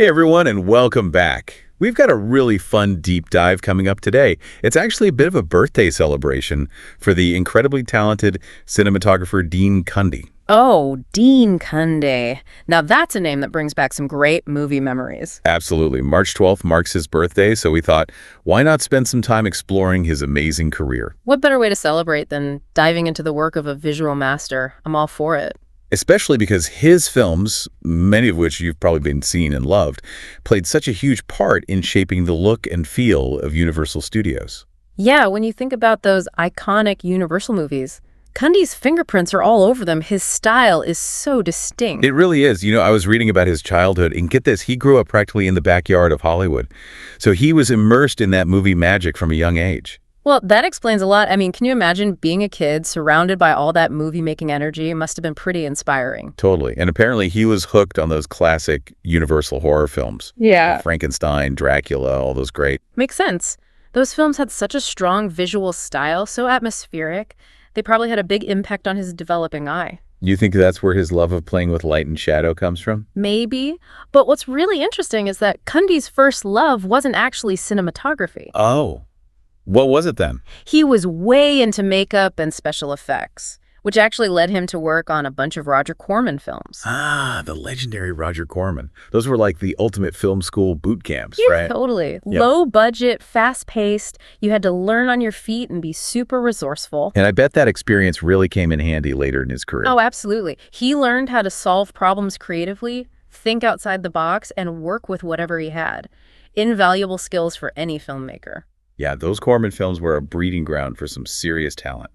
Hey everyone, and welcome back. We've got a really fun deep dive coming up today. It's actually a bit of a birthday celebration for the incredibly talented cinematographer Dean Cundey. Oh, Dean Cundey. Now that's a name that brings back some great movie memories. Absolutely. March 12th marks his birthday, so we thought, why not spend some time exploring his amazing career? What better way to celebrate than diving into the work of a visual master? I'm all for it. Especially because his films, many of which you've probably been seen and loved, played such a huge part in shaping the look and feel of Universal Studios. Yeah, when you think about those iconic Universal movies, Cundey's fingerprints are all over them. His style is so distinct. It really is. You know, I was reading about his childhood, and get this, he grew up practically in the backyard of Hollywood. So he was immersed in that movie magic from a young age. Well, that explains a lot. I mean, can you imagine being a kid surrounded by all that movie-making energy? It must have been pretty inspiring. Totally. And apparently he was hooked on those classic Universal horror films. Yeah. Frankenstein, Dracula, all those great. Makes sense. Those films had such a strong visual style, so atmospheric. They probably had a big impact on his developing eye. You think that's where his love of playing with light and shadow comes from? Maybe. But what's really interesting is that Cundey's first love wasn't actually cinematography. Oh. What was it then? He was way into makeup and special effects, which actually led him to work on a bunch of Roger Corman films. Ah, the legendary Roger Corman. Those were like the ultimate film school boot camps, Yeah, right? totally. Yep. Low budget, fast-paced. You had to learn on your feet and be super resourceful. And I bet that experience really came in handy later in his career. Oh, absolutely. He learned how to solve problems creatively, think outside the box, and work with whatever he had. Invaluable skills for any filmmaker. Yeah, those Corman films were a breeding ground for some serious talent.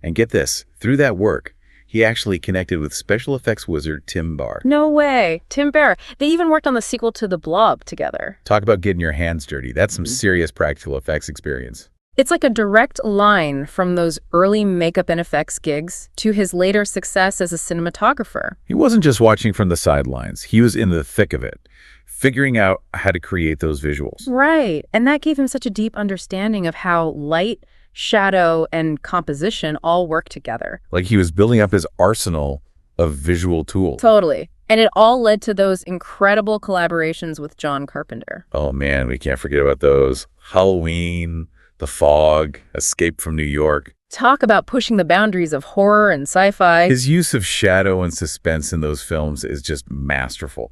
And get this, through that work, he actually connected with special effects wizard Tim Barr. No way. Tim Barr. They even worked on the sequel to The Blob together. Talk about getting your hands dirty. That's some serious practical effects experience. It's like a direct line from those early makeup and effects gigs to his later success as a cinematographer. He wasn't just watching from the sidelines. He was in the thick of it, figuring out how to create those visuals. Right. And that gave him such a deep understanding of how light, shadow, and composition all work together. Like he was building up his arsenal of visual tools. Totally. And it all led to those incredible collaborations with John Carpenter. Oh man, we can't forget about those. Halloween, The Fog, Escape from New York. Talk about pushing the boundaries of horror and sci-fi. His use of shadow and suspense in those films is just masterful.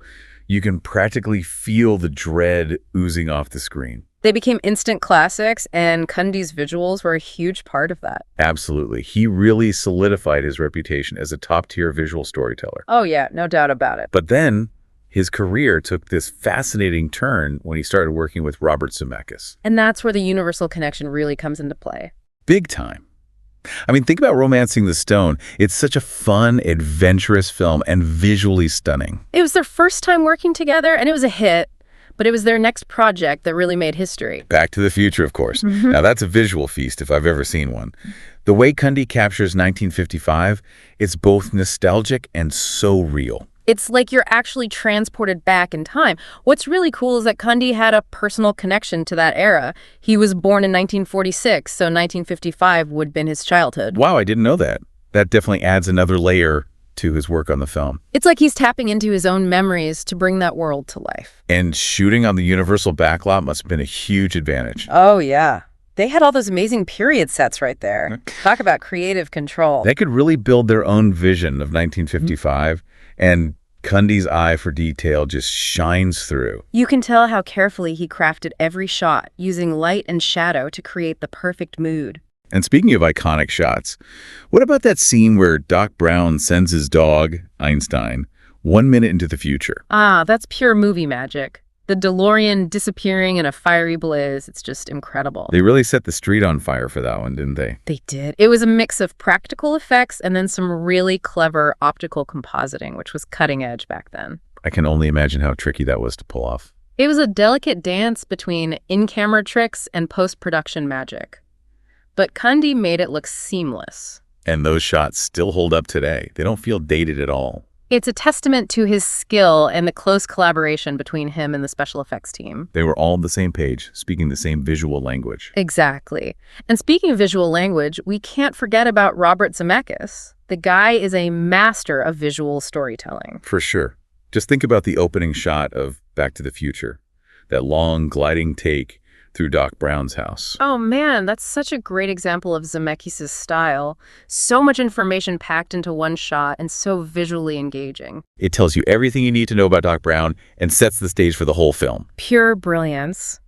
You can practically feel the dread oozing off the screen. They became instant classics, and Cundey's visuals were a huge part of that. Absolutely. He really solidified his reputation as a top-tier visual storyteller. Oh yeah, no doubt about it. But then his career took this fascinating turn when he started working with Robert Zemeckis. And that's where the Universal connection really comes into play. Big time. I mean, think about Romancing the Stone. It's such a fun, adventurous film and visually stunning. It was their first time working together, and it was a hit, but it was their next project that really made history. Back to the Future, of course. Now, that's a visual feast if I've ever seen one. The way Cundey captures 1955, it's both nostalgic and so real. It's like you're actually transported back in time. What's really cool is that Cundey had a personal connection to that era. He was born in 1946, so 1955 would have been his childhood. Wow, I didn't know that. That definitely adds another layer to his work on the film. It's like he's tapping into his own memories to bring that world to life. And shooting on the Universal backlot must have been a huge advantage. Oh, yeah. They had all those amazing period sets right there. Talk about creative control. They could really build their own vision of 1955, and Cundey's eye for detail just shines through. You can tell how carefully he crafted every shot, using light and shadow to create the perfect mood. And speaking of iconic shots, what about that scene where Doc Brown sends his dog, Einstein, 1 minute into the future? Ah, that's pure movie magic. The DeLorean disappearing in a fiery blaze, it's just incredible. They really set the street on fire for that one, didn't they? They did. It was a mix of practical effects and then some really clever optical compositing, which was cutting edge back then. I can only imagine how tricky that was to pull off. It was a delicate dance between in-camera tricks and post-production magic. But Cundey made it look seamless. And those shots still hold up today. They don't feel dated at all. It's a testament to his skill and the close collaboration between him and the special effects team. They were all on the same page, speaking the same visual language. Exactly. And speaking of visual language, we can't forget about Robert Zemeckis. The guy is a master of visual storytelling. For sure. Just think about the opening shot of Back to the Future. That long gliding take through Doc Brown's house. Oh man, that's such a great example of Zemeckis' style. So much information packed into one shot and so visually engaging. It tells you everything you need to know about Doc Brown and sets the stage for the whole film. Pure brilliance.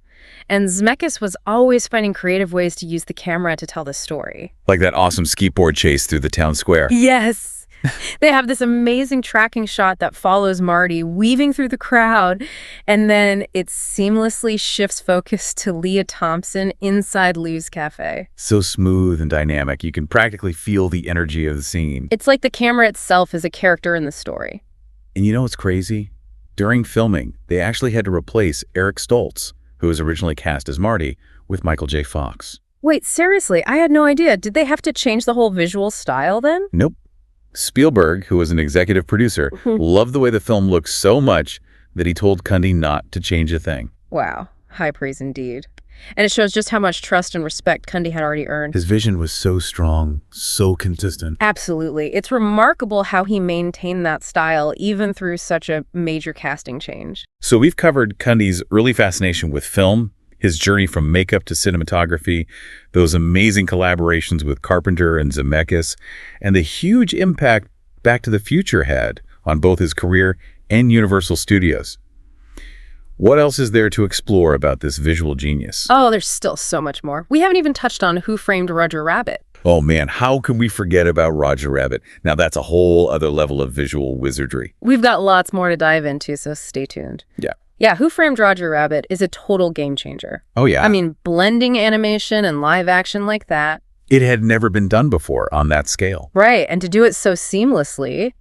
And Zemeckis was always finding creative ways to use the camera to tell the story. Like that awesome skateboard chase through the town square. Yes! They have this amazing tracking shot that follows Marty weaving through the crowd, and then it seamlessly shifts focus to Leah Thompson inside Lou's cafe. So smooth and dynamic, you can practically feel the energy of the scene. It's like the camera itself is a character in the story. And you know what's crazy? During filming, they actually had to replace Eric Stoltz, who was originally cast as Marty, with Michael J. Fox. Wait, seriously, I had no idea. Did they have to change the whole visual style then? Nope. Spielberg, who was an executive producer, loved the way the film looked so much that he told Cundey not to change a thing. Wow, high praise indeed. And it shows just how much trust and respect Cundey had already earned. His vision was so strong, so consistent. Absolutely. It's remarkable how he maintained that style even through such a major casting change. So we've covered Cundey's early fascination with film, his journey from makeup to cinematography, those amazing collaborations with Carpenter and Zemeckis, and the huge impact Back to the Future had on both his career and Universal Studios. What else is there to explore about this visual genius? Oh, there's still so much more. We haven't even touched on Who Framed Roger Rabbit. Oh man, how can we forget about Roger Rabbit? Now that's a whole other level of visual wizardry. We've got lots more to dive into, so stay tuned. Yeah, Who Framed Roger Rabbit is a total game changer. Oh yeah. I mean, blending animation and live action like that. It had never been done before on that scale. Right, and to do it so seamlessly.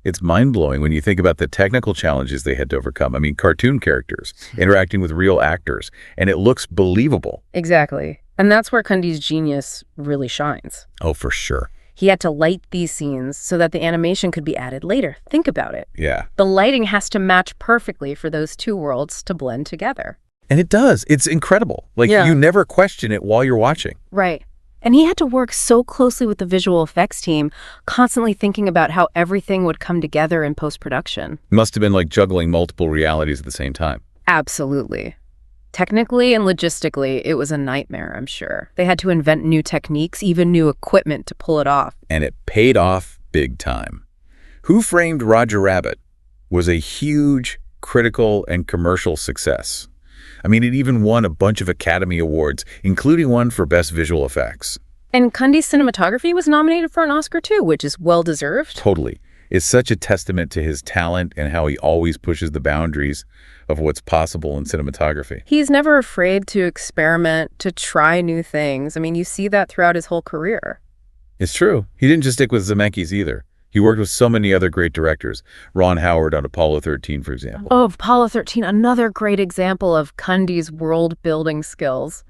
It's mind-blowing when you think about the technical challenges they had to overcome. I mean, cartoon characters interacting with real actors, and it looks believable. Exactly. And that's where Cundey's genius really shines. Oh, for sure. He had to light these scenes so that the animation could be added later. Think about it. Yeah. The lighting has to match perfectly for those two worlds to blend together. And it does. It's incredible. Like, you never question it while you're watching. Right. And he had to work so closely with the visual effects team, constantly thinking about how everything would come together in post-production. Must have been like juggling multiple realities at the same time. Absolutely. Technically and logistically, it was a nightmare, I'm sure. They had to invent new techniques, even new equipment to pull it off. And it paid off big time. Who Framed Roger Rabbit was a huge critical and commercial success. I mean, it even won a bunch of Academy Awards, including one for Best Visual Effects. And Cundey's cinematography was nominated for an Oscar too, which is well-deserved. Totally. It's such a testament to his talent and how he always pushes the boundaries of what's possible in cinematography. He's never afraid to experiment, to try new things. I mean, you see that throughout his whole career. It's true. He didn't just stick with Zemeckis either. He worked with so many other great directors. Ron Howard on Apollo 13, for example. Oh, Apollo 13, another great example of Cundey's world-building skills.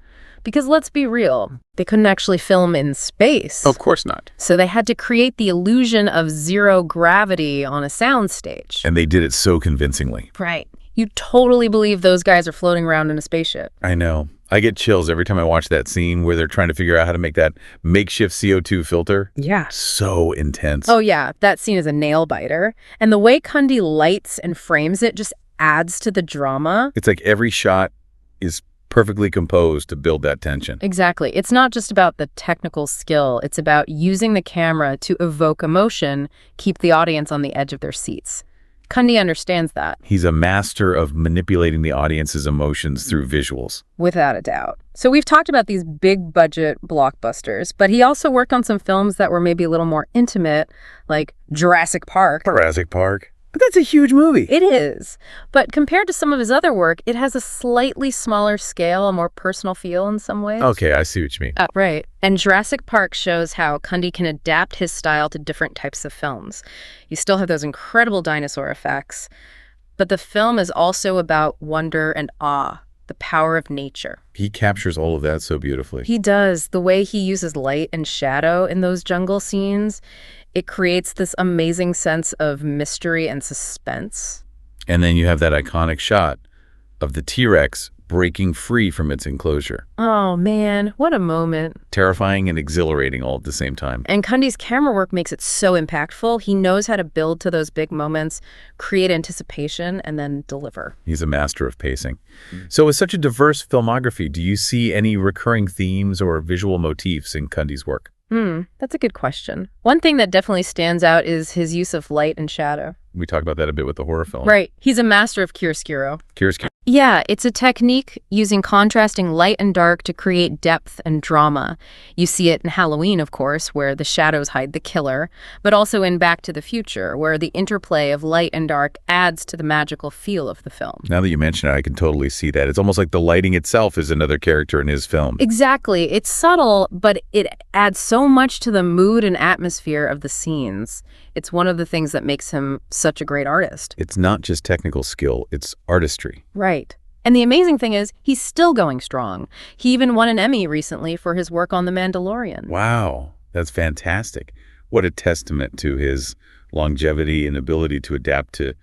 Because let's be real, they couldn't actually film in space. Of course not. So they had to create the illusion of zero gravity on a soundstage. And they did it so convincingly. Right. You totally believe those guys are floating around in a spaceship. I know. I get chills every time I watch that scene where they're trying to figure out how to make that makeshift CO2 filter. Yeah. So intense. Oh, yeah. That scene is a nail-biter. And the way Cundey lights and frames it just adds to the drama. It's like every shot is perfectly composed to build that tension. Exactly. It's not just about the technical skill. It's about using the camera to evoke emotion, keep the audience on the edge of their seats. Cundey understands that. He's a master of manipulating the audience's emotions through visuals. Without a doubt. So we've talked about these big-budget blockbusters, but he also worked on some films that were maybe a little more intimate, like Jurassic Park. Jurassic Park? But that's a huge movie. It is. But compared to some of his other work, it has a slightly smaller scale, a more personal feel in some ways. Okay, I see what you mean. Right. And Jurassic Park shows how Cundey can adapt his style to different types of films. You still have those incredible dinosaur effects, but the film is also about wonder and awe, the power of nature. He captures all of that so beautifully. He does. The way he uses light and shadow in those jungle scenes, it creates this amazing sense of mystery and suspense. And then you have that iconic shot of the T-Rex breaking free from its enclosure. Oh, man, what a moment. Terrifying and exhilarating all at the same time. And Cundey's camera work makes it so impactful. He knows how to build to those big moments, create anticipation, and then deliver. He's a master of pacing. So with such a diverse filmography, do you see any recurring themes or visual motifs in Cundey's work? That's a good question. One thing that definitely stands out is his use of light and shadow. We talked about that a bit with the horror film. Right. He's a master of chiaroscuro. Chiaroscuro. Yeah, it's a technique using contrasting light and dark to create depth and drama. You see it in Halloween, of course, where the shadows hide the killer, but also in Back to the Future, where the interplay of light and dark adds to the magical feel of the film. Now that you mention it, I can totally see that. It's almost like the lighting itself is another character in his film. Exactly. It's subtle, but it adds so much to the mood and atmosphere of the scenes. It's one of the things that makes him such a great artist. It's not just technical skill, it's artistry. Right. And the amazing thing is, he's still going strong. He even won an Emmy recently for his work on The Mandalorian. Wow, that's fantastic. What a testament to his longevity and ability to adapt to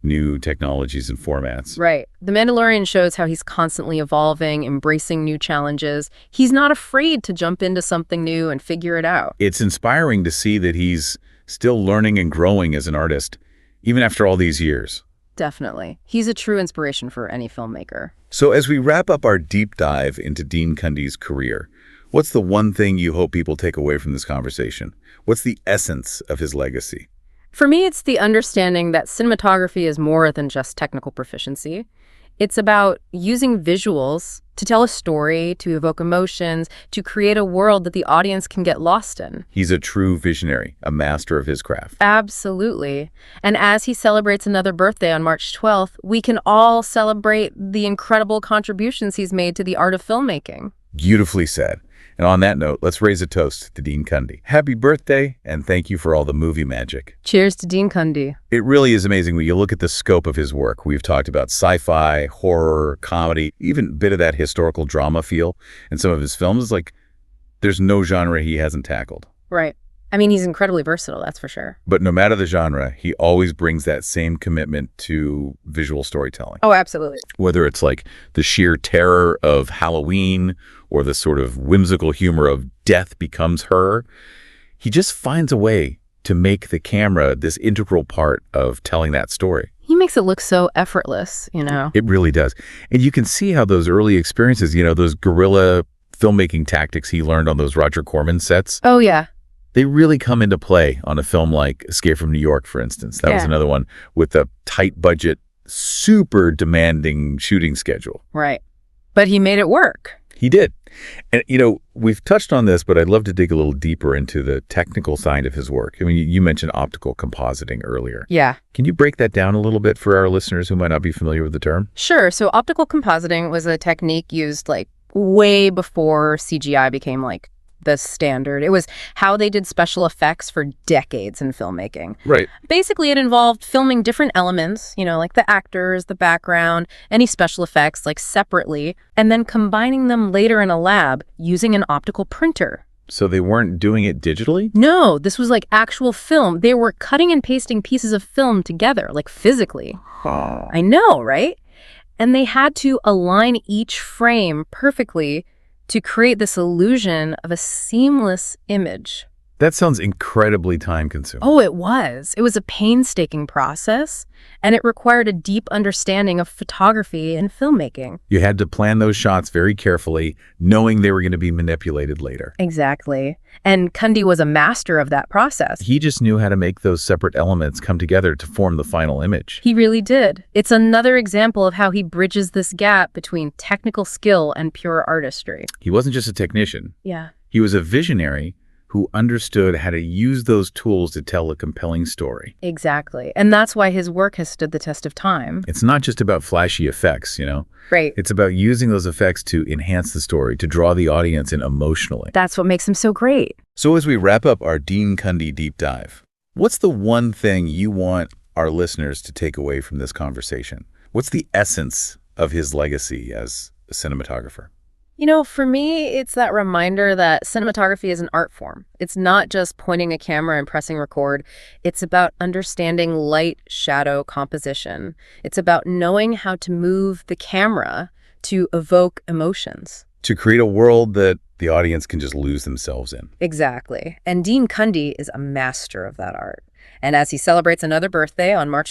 new technologies and formats. Right. The Mandalorian shows how he's constantly evolving, embracing new challenges. He's not afraid to jump into something new and figure it out. It's inspiring to see that he's still learning and growing as an artist, even after all these years. Definitely. He's a true inspiration for any filmmaker. So as we wrap up our deep dive into Dean Cundey's career, what's the one thing you hope people take away from this conversation? What's the essence of his legacy? For me, it's the understanding that cinematography is more than just technical proficiency. It's about using visuals to tell a story, to evoke emotions, to create a world that the audience can get lost in. He's a true visionary, a master of his craft. Absolutely. And as he celebrates another birthday on March 12th, we can all celebrate the incredible contributions he's made to the art of filmmaking. Beautifully said. And on that note, let's raise a toast to Dean Cundey. Happy birthday, and thank you for all the movie magic. Cheers to Dean Cundey. It really is amazing when you look at the scope of his work. We've talked about sci-fi, horror, comedy, even a bit of that historical drama feel in some of his films. Like, there's no genre he hasn't tackled. Right. I mean, he's incredibly versatile, that's for sure. But no matter the genre, he always brings that same commitment to visual storytelling. Oh, absolutely. Whether it's like the sheer terror of Halloween or the sort of whimsical humor of Death Becomes Her, he just finds a way to make the camera this integral part of telling that story. He makes it look so effortless, you know? It really does. And you can see how those early experiences, those guerrilla filmmaking tactics he learned on those Roger Corman sets, Oh, yeah. they really come into play on a film like Escape from New York, for instance. That was another one with a tight budget, super demanding shooting schedule. Right. But he made it work. He did. And, we've touched on this, but I'd love to dig a little deeper into the technical side of his work. I mean, you mentioned optical compositing earlier. Yeah. Can you break that down a little bit for our listeners who might not be familiar with the term? Sure. So optical compositing was a technique used way before CGI became the standard. It was how they did special effects for decades in filmmaking. Right. Basically, it involved filming different elements, like the actors, the background, any special effects, separately, and then combining them later in a lab using an optical printer. So they weren't doing it digitally? No, this was actual film. They were cutting and pasting pieces of film together, physically. Oh. I know, right? And they had to align each frame perfectly to create this illusion of a seamless image. That sounds incredibly time-consuming. Oh, it was. It was a painstaking process, and it required a deep understanding of photography and filmmaking. You had to plan those shots very carefully, knowing they were going to be manipulated later. Exactly. And Cundey was a master of that process. He just knew how to make those separate elements come together to form the final image. He really did. It's another example of how he bridges this gap between technical skill and pure artistry. He wasn't just a technician. Yeah. He was a visionary who understood how to use those tools to tell a compelling story. Exactly. And that's why his work has stood the test of time. It's not just about flashy effects, Right. It's about using those effects to enhance the story, to draw the audience in emotionally. That's what makes him so great. So as we wrap up our Dean Cundey deep dive, what's the one thing you want our listeners to take away from this conversation? What's the essence of his legacy as a cinematographer? For me, it's that reminder that cinematography is an art form. It's not just pointing a camera and pressing record. It's about understanding light, shadow, composition. It's about knowing how to move the camera to evoke emotions. To create a world that the audience can just lose themselves in. Exactly. And Dean Cundey is a master of that art. And as he celebrates another birthday on March